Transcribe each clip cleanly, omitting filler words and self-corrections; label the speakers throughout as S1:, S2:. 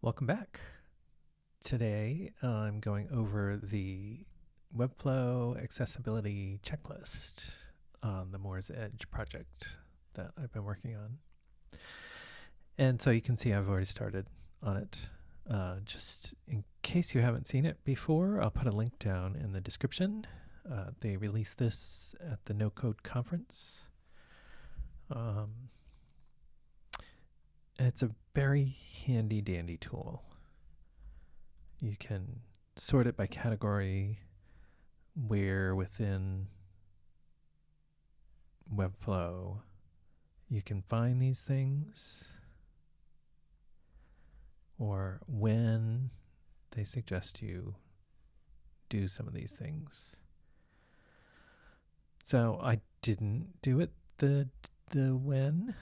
S1: Welcome back. Today I'm going over the Webflow Accessibility Checklist on the Moore's Edge project that I've been working on. And so you can see I've already started on it. Just in case you haven't seen it before, I'll put a link down in the description. They released this at the No Code conference. And it's a very handy dandy tool. You can sort it by category, where within Webflow you can find these things, or when they suggest you do some of these things. So I didn't do it the when.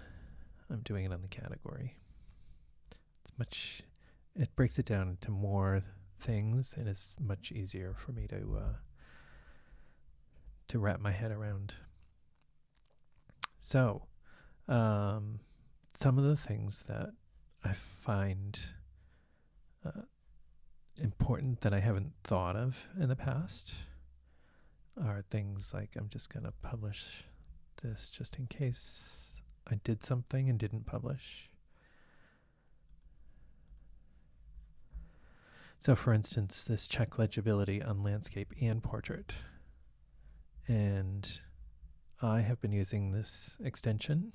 S1: I'm doing it on the category. It breaks it down into more things, and it's much easier for me to wrap my head around. So, some of the things that I find important that I haven't thought of in the past are things like, I'm just going to publish this just in case I did something and didn't publish. So for instance, this check legibility on landscape and portrait. And I have been using this extension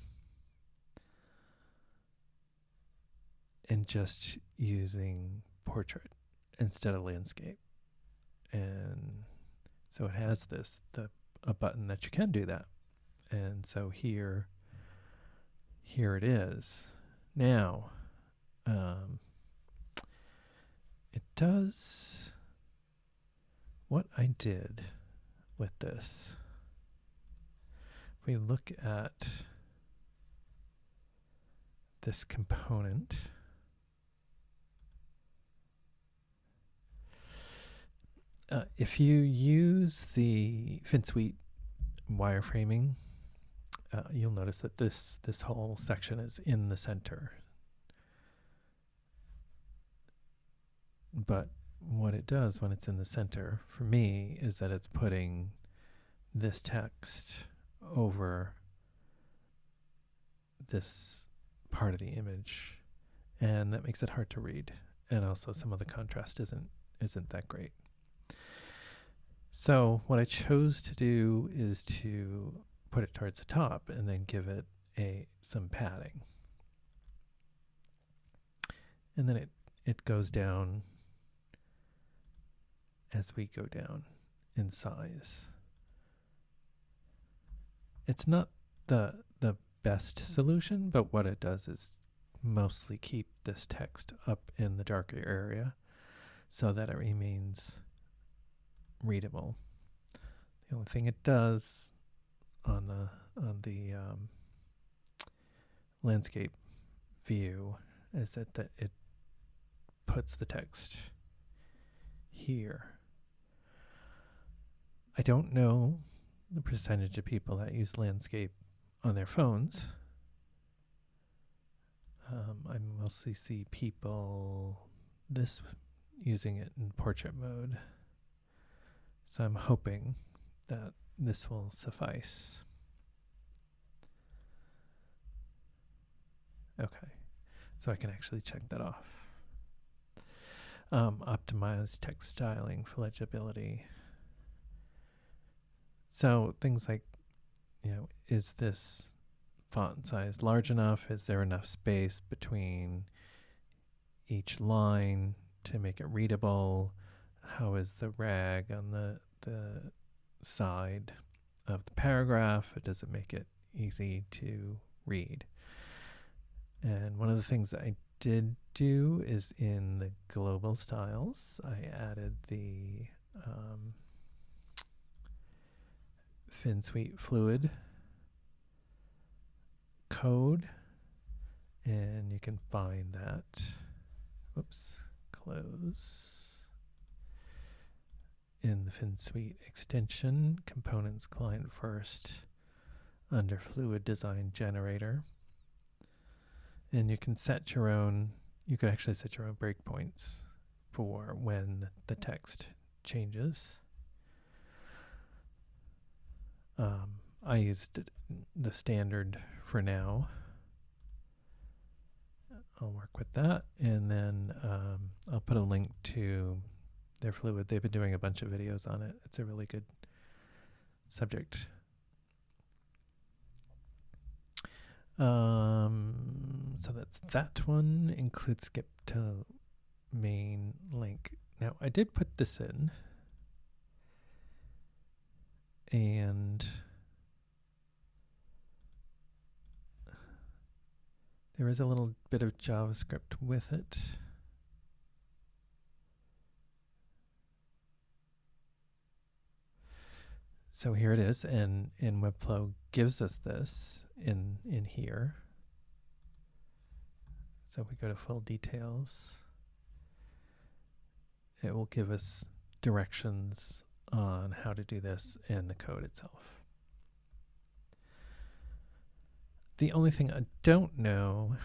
S1: and just using portrait instead of landscape. And so it has a button that you can do that. And so here it is. Now, it does what I did with this. If we look at this component, if you use the FinSuite wireframing, you'll notice that this whole section is in the center. But what it does when it's in the center, for me, is that it's putting this text over this part of the image, and that makes it hard to read. And also some of the contrast isn't that great. So what I chose to do is to put it towards the top and then give it some padding. And then it goes down as we go down in size. It's not the best solution, but what it does is mostly keep this text up in the darker area so that it remains readable. The only thing it does on the landscape view is that it puts the text here. I don't know the percentage of people that use landscape on their phones. I mostly see people using it in portrait mode. So I'm hoping that this will suffice. Okay, so I can actually check that off. Optimize text styling for legibility. So things like, is this font size large enough? Is there enough space between each line to make it readable? How is the rag on the side of the paragraph? Does it make it easy to read? And one of the things that I did do is in the global styles, I added the FinSuite Fluid code, and you can find that. Whoops, close. In the FinSuite extension, components client first, under Fluid Design Generator. And you can set your own you could actually set your own breakpoints for when the text changes. I used the standard for now. I'll work with that, and then I'll put a link to their Fluid. They've been doing a bunch of videos on it. It's a really good subject. So that's that one. Include skip to main link. Now I did put this in, and there is a little bit of JavaScript with it. So here it is, and Webflow gives us this in here. So if we go to full details, it will give us directions on how to do this in the code itself. The only thing I don't know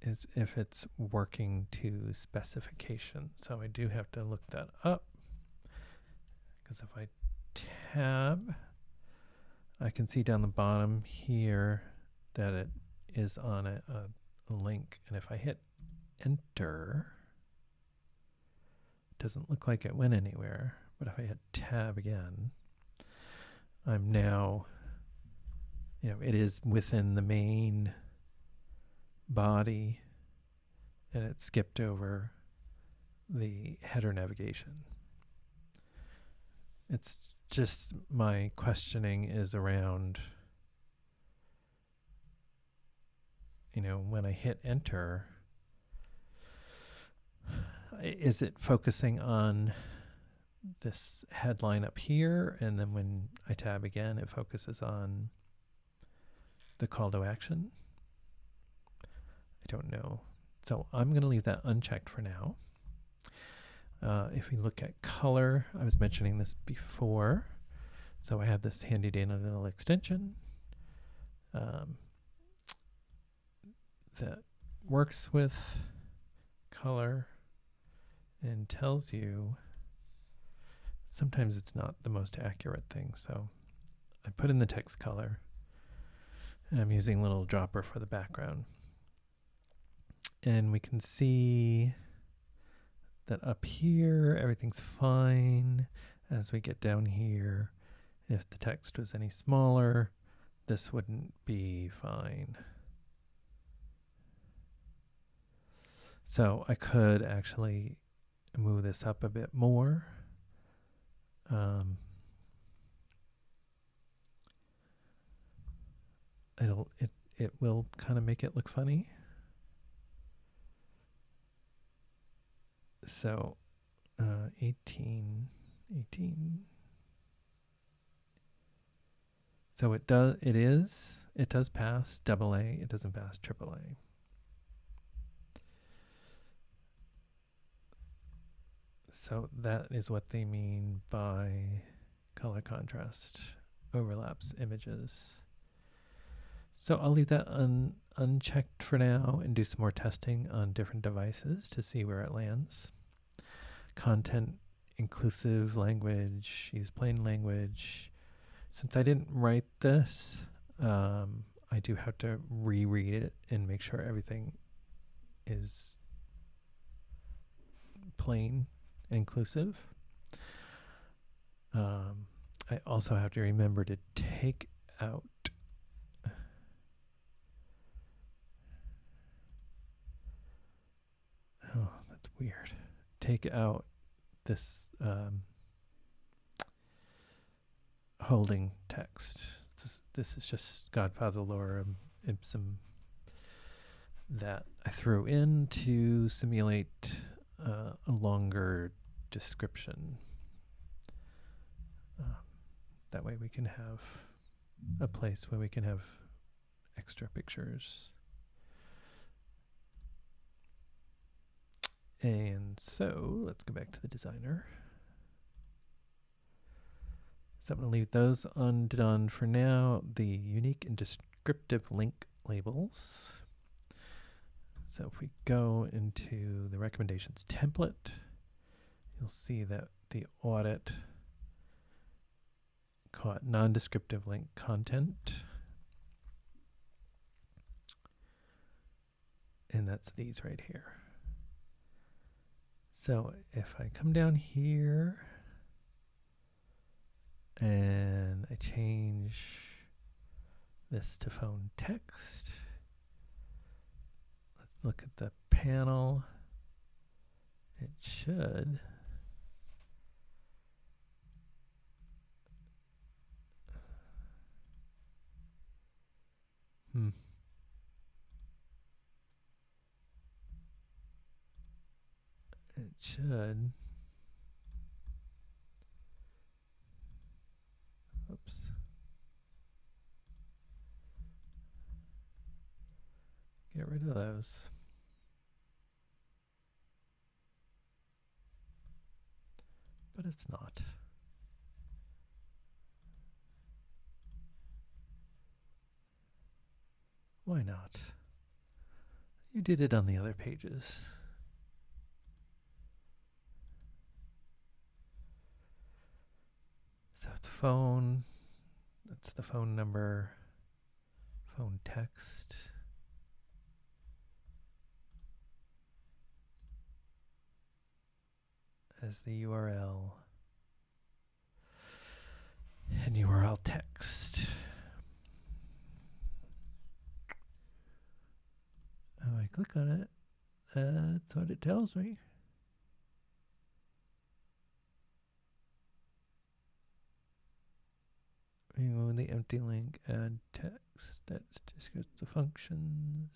S1: is if it's working to specification. So I do have to look that up, because if I tab, I can see down the bottom here that it is on a link, and if I hit enter, it doesn't look like it went anywhere. But if I hit tab again, I'm now, it is within the main body, and it skipped over the header navigation. It's just my questioning is around, when I hit enter, is it focusing on this headline up here, and then when I tab again, it focuses on the call to action? I don't know. So I'm going to leave that unchecked for now. If we look at color, I was mentioning this before. So I have this handy dandy little extension that works with color and tells you, sometimes it's not the most accurate thing. So I put in the text color, and I'm using a little dropper for the background. And we can see that up here, everything's fine. As we get down here, if the text was any smaller, this wouldn't be fine. So I could actually move this up a bit more. It will kind of make it look funny. So 18. So it does pass AA, it doesn't pass AAA. So that is what they mean by color contrast overlaps images. So I'll leave that unchecked for now and do some more testing on different devices to see where it lands. Content inclusive language, use plain language. Since I didn't write this, I do have to reread it and make sure everything is plain and inclusive. I also have to remember to take out that's weird. Take out this holding text. This is just Godfather Lorem Ipsum that I threw in to simulate a longer description. That way we can have a place where we can have extra pictures. And so let's go back to the designer. So I'm going to leave those undone for now. The unique and descriptive link labels. So if we go into the recommendations template, you'll see that the audit caught non-descriptive link content. And that's these right here. So if I come down here and I change this to phone text, let's look at the panel. It should It should. Oops. Get rid of those. But it's not. Why not? You did it on the other pages. So it's phone. That's the phone number. Phone text. As the URL. And URL text. If I click on it, that's what it tells me. Remove the empty link, add text. That just goes to functions.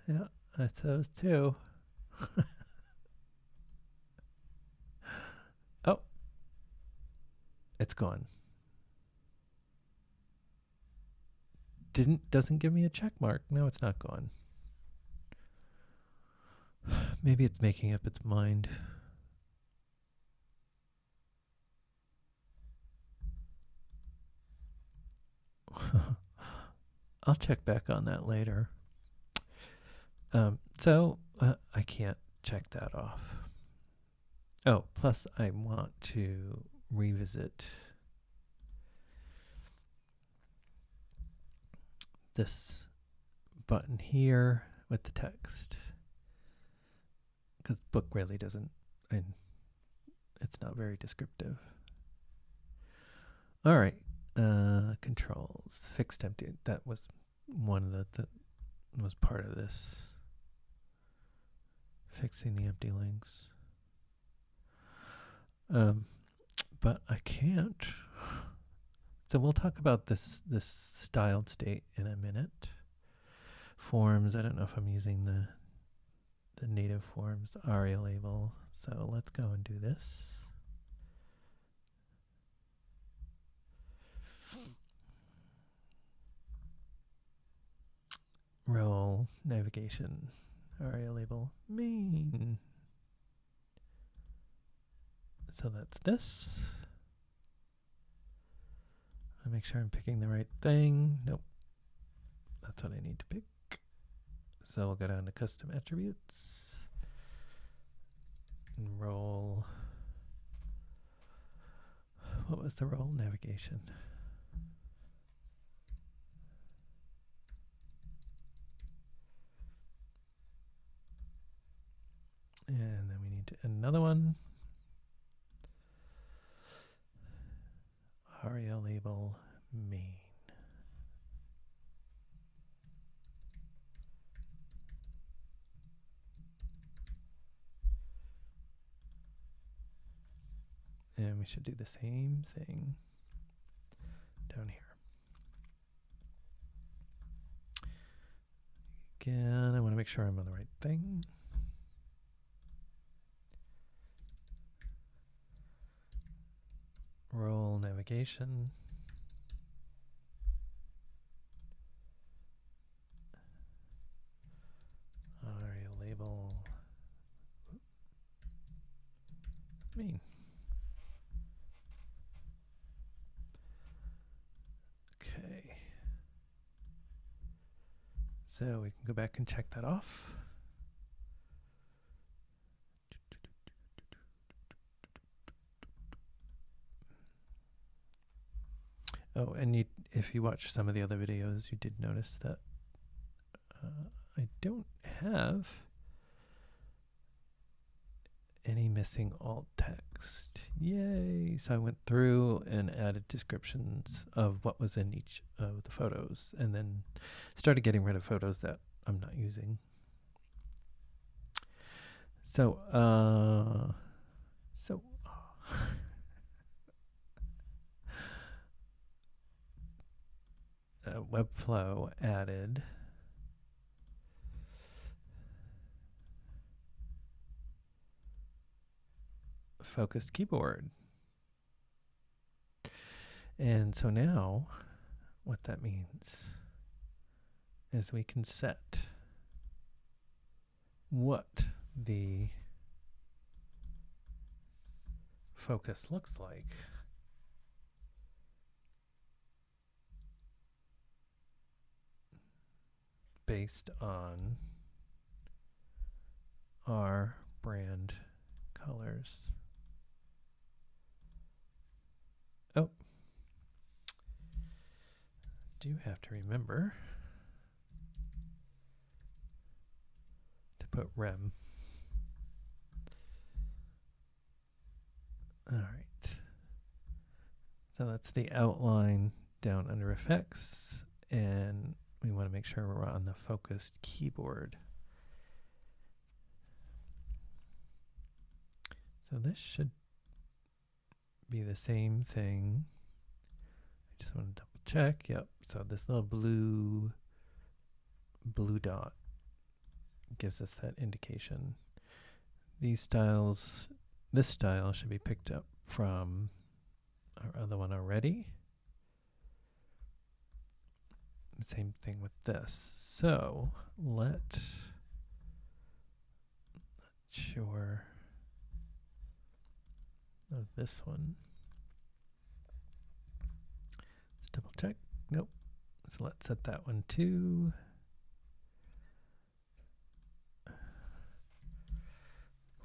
S1: Yeah, that's those too. Oh, it's gone. Doesn't give me a check mark. No, it's not gone. Maybe it's making up its mind. I'll check back on that later. So I can't check that off. Oh, plus I want to revisit this button here with the text. Because book really doesn't, and it's not very descriptive. All right, controls, fixed empty. That was one that was part of this. Fixing the empty links. But I can't. So we'll talk about this styled state in a minute. Forms, I don't know if I'm using the native forms ARIA label. So let's go and do this. Role, navigation, ARIA label, main. So that's this. I make sure I'm picking the right thing. Nope. That's what I need to pick. So we'll go down to custom attributes. And role. What was the role? Navigation. And then we need to add another one. ARIA label main. And we should do the same thing down here. Again, I want to make sure I'm on the right thing. Role navigation. ARIA label main. So we can go back and check that off. Oh, and if you watch some of the other videos, you did notice that I don't have any missing alt text. Yay! So I went through and added descriptions of what was in each of the photos, and then started getting rid of photos that I'm not using. So, Webflow added focused keyboard. And so now what that means is we can set what the focus looks like based on our brand colors. Oh, do have to remember to put rem. All right. So that's the outline down under effects, and we want to make sure we're on the focused keyboard. So this should be the same thing. I just want to double check. Yep. So this little blue dot gives us that indication. These styles, this style should be picked up from our other one already. Same thing with this. So sure of this one. Let's double check. Nope. So let's set that one to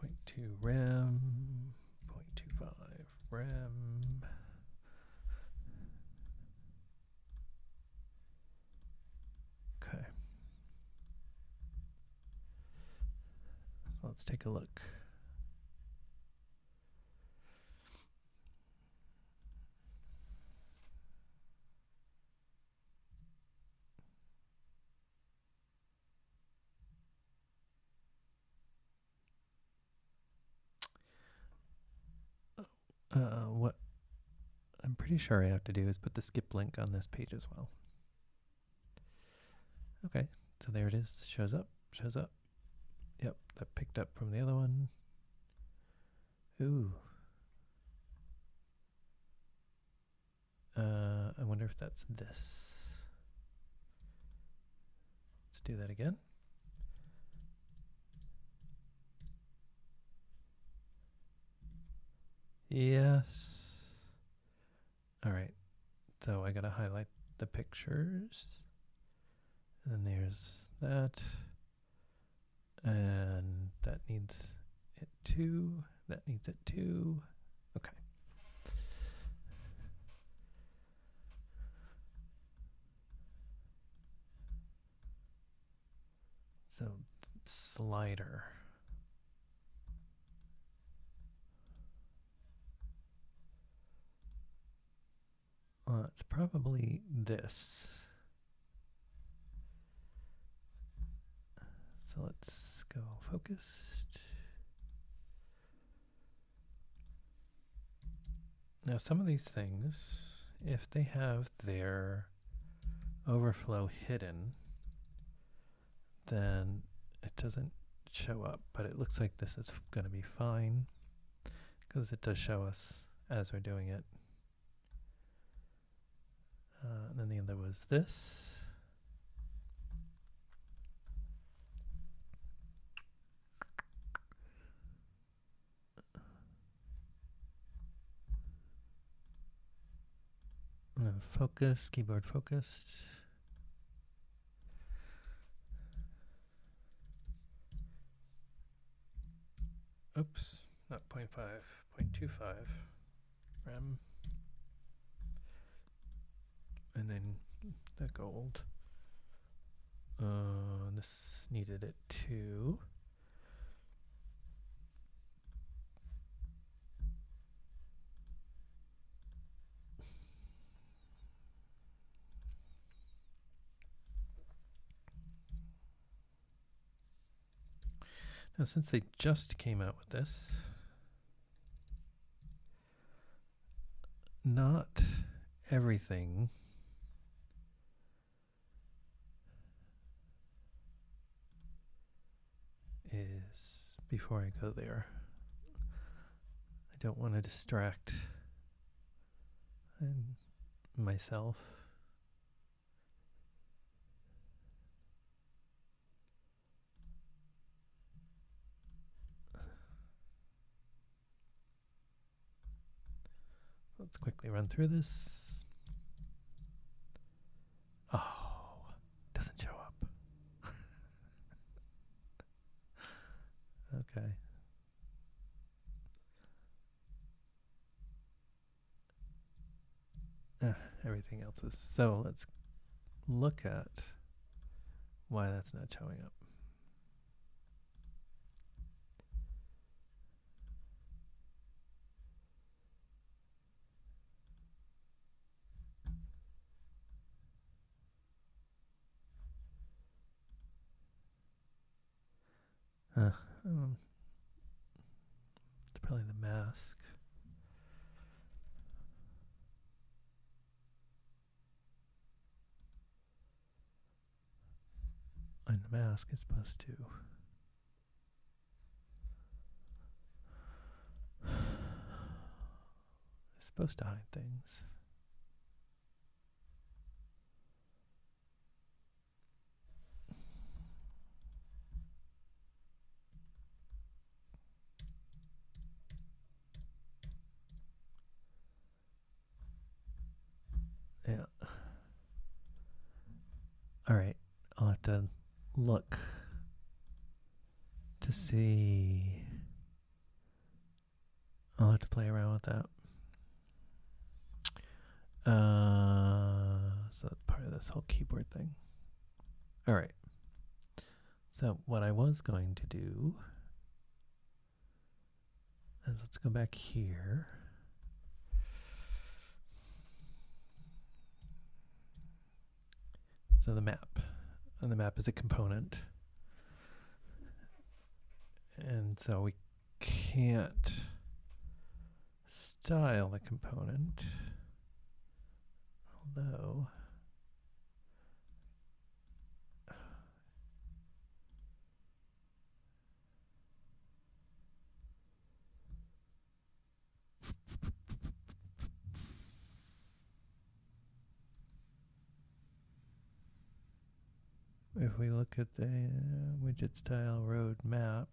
S1: 0.2 rem, 0.25 rem. Okay. Let's take a look. What I'm pretty sure I have to do is put the skip link on this page as well. Okay, so there it is. Shows up. Yep, that picked up from the other one. Ooh. I wonder if that's this. Let's do that again. Yes. All right. So I gotta highlight the pictures. And then there's that. And that needs it too. That needs it too. Okay. So slider. It's probably this. So let's go focused. Now some of these things, if they have their overflow hidden, then it doesn't show up, but it looks like this is going to be fine because it does show us as we're doing it. And then the other was this. And then focus, keyboard focused. oops, not 0.5, 0.25 rem. And then the gold. This needed it too. Now, since they just came out with this, not everything is, before I go there, I don't want to distract myself. Let's quickly run through this. Oh, doesn't show up. Okay. Everything else is. So let's look at why that's not showing up. It's probably the mask. And the mask is supposed to hide things. Yeah. All right. I'll have to look to see. I'll have to play around with that. So that's part of this whole keyboard thing. All right. So what I was going to do is let's go back here. So the map. And the map is a component. And so we can't style the component. Although if we look at the widget style roadmap,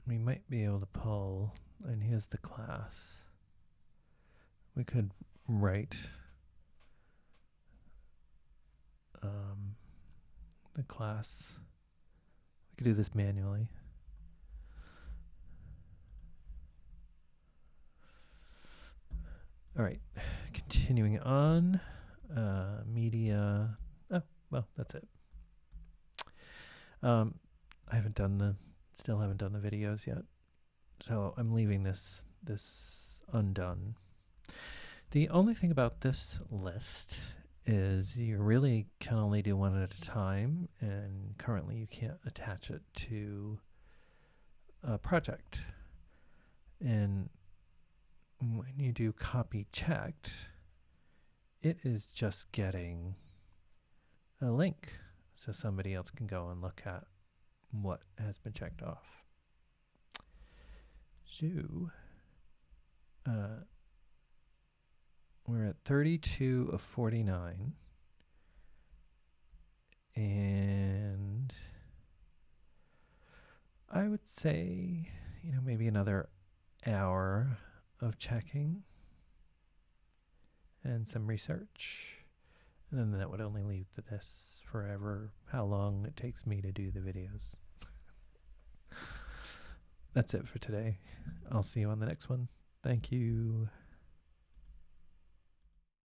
S1: we might be able to pull, and here's the class. We could write the class. We could do this manually. All right, continuing on, media. Oh, well, that's it. I still haven't done the videos yet, so I'm leaving this undone. The only thing about this list is you really can only do one at a time, and currently you can't attach it to a project. And when you do copy checked, it is just getting a link so somebody else can go and look at what has been checked off. So we're at 32 of 49, and I would say, maybe another hour of checking and some research, And then that would only leave this forever, how long it takes me to do the videos. That's it for today. I'll see you on the next one. Thank you.